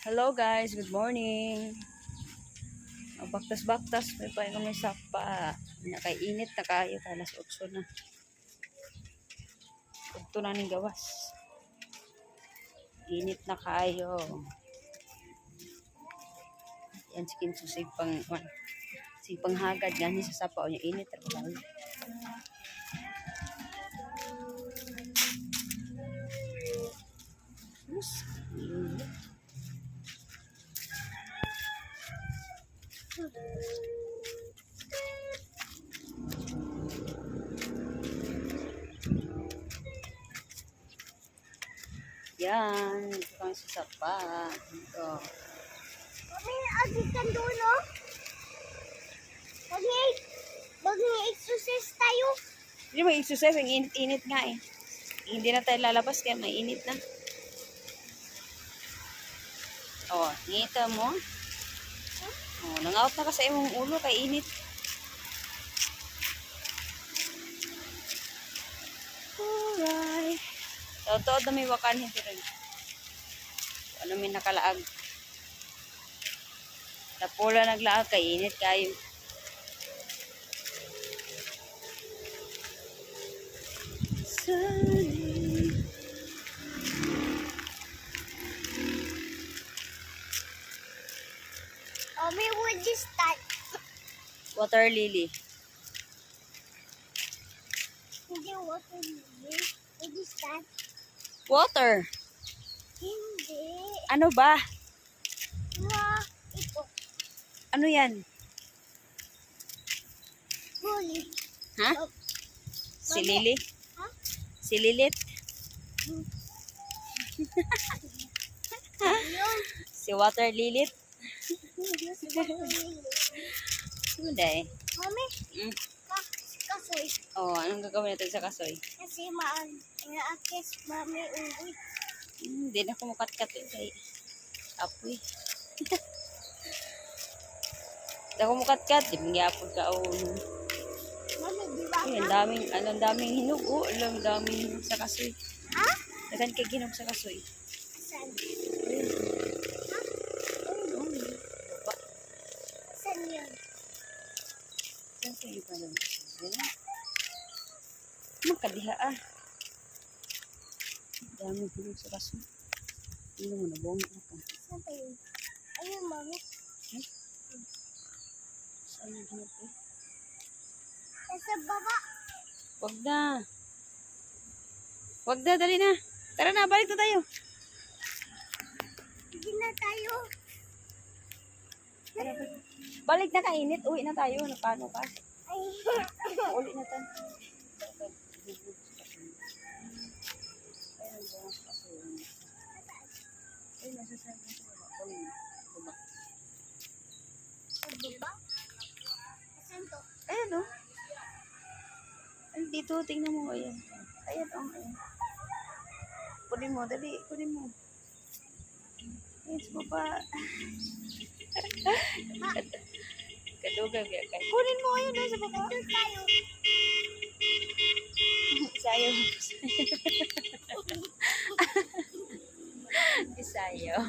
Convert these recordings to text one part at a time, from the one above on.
Hello guys, good morning. Baktas-baktas, may pa kami sapa. Nakainit na kayo, alas 8 na. Ito na ning gawas. Init na kayo. Yan skin susig pang hagad gani sa sapa o yung init ra kayo. Yan, ito kami sa sapa. Ito. Mami, agikan doon, no? Mag-exercise tayo. Hindi mo exercise, ang init-init nga eh. Hindi na tayo lalabas kaya mainit na. Oh, ngita mo. Oh, nangaot na ka sa imong ulo kay init. Alright. Totoo na may wakan hindi rin. Ano may nakalaag. Tapula naglaag kay init kayo. Sunny. Mami, would you start? Water lily. Hindi, water lily. Would you start? Water. Hindi. Ano ba? Na, ito. Ano yan? Bully. Ha? Oh, Si Lily? ha? Si Lilit? Yun. Si Water Lilit? Water lily. Ano dahil? Mami, Mm. kasoy. Oh, anong gagawin natin sa kasoy? Kasi inaakis mami uwi. Hindi na kumukat-kat eh. Kay apoy. Hindi ako mukat-kat. Di mangyapod ka. Oh. Mami, di ba? Ay, ang daming hinog. Oh, ang daming hinog sa kasoy. Ha? Dagan kay ginog sa kasoy. Saan? Oh, baba. Saan yun? Saan sa iba lang? Yan. Magkadiha ah. Daming hinog sa kasoy. Hindi mo na buong ako. Saan pa yun? Ayun, mami. Saan yung hinog eh? Nasa baba. Wag na. Wag na, dali na. Tara na, balik na tayo. Hindi na tayo. Tara, balik na, kainit. Uwi na tayo. Paano ka? Ay, Uli na tayo. Ay, nasa saan ka sa baba? Kunin mo. Baba. sa baba? Saan to? Ayan o. Ay, dito, tingnan mo. Ayan. Ayan o. Ayan. Kunin mo, dali. Kunin mo. Ayan sa baba. Kadugan kaya kayo. Kunin mo. Ayan o sa baba. Doon tayo. Isayaw. Isayaw.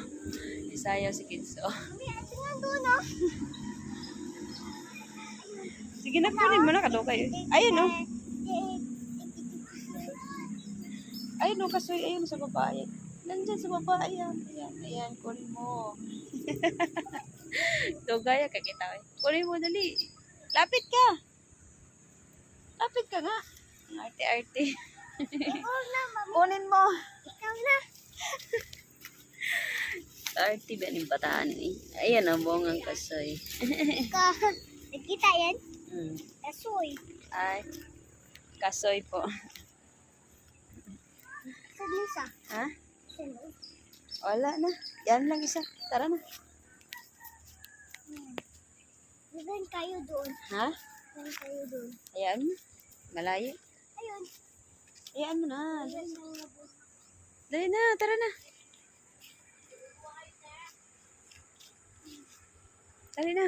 Isayaw si Kinso. Mami, ito nga doon, no? Sige na, kunin mo na. Kadugan yun. Ayan o. Ayun o, kasoy. Ayun sa baba. Ayan. Nandyan sa baba. Ayan. Ayan. Ayan. Kunin mo. Dugaya ka kita. Kunin mo, dali. Lapit ka. Lapit ka nga. Ang arte-arte. Ikaw na, mami. Kunin mo. Ikaw na. Arte ba ng bataan eh. Ayan ang bongang kasoy. Nakita yan? Hmm. Asoy. Ay, kasoy po. Saan isa? Ha? Saan? Wala na. Yan lang isa. Tara na. Lagan kayo doon. Ha? Lagan kayo doon. Ayan mo. Malayo. Ayun. Ayan mo na. Ayun ang nabos. Dali na. Tara na. Dali na.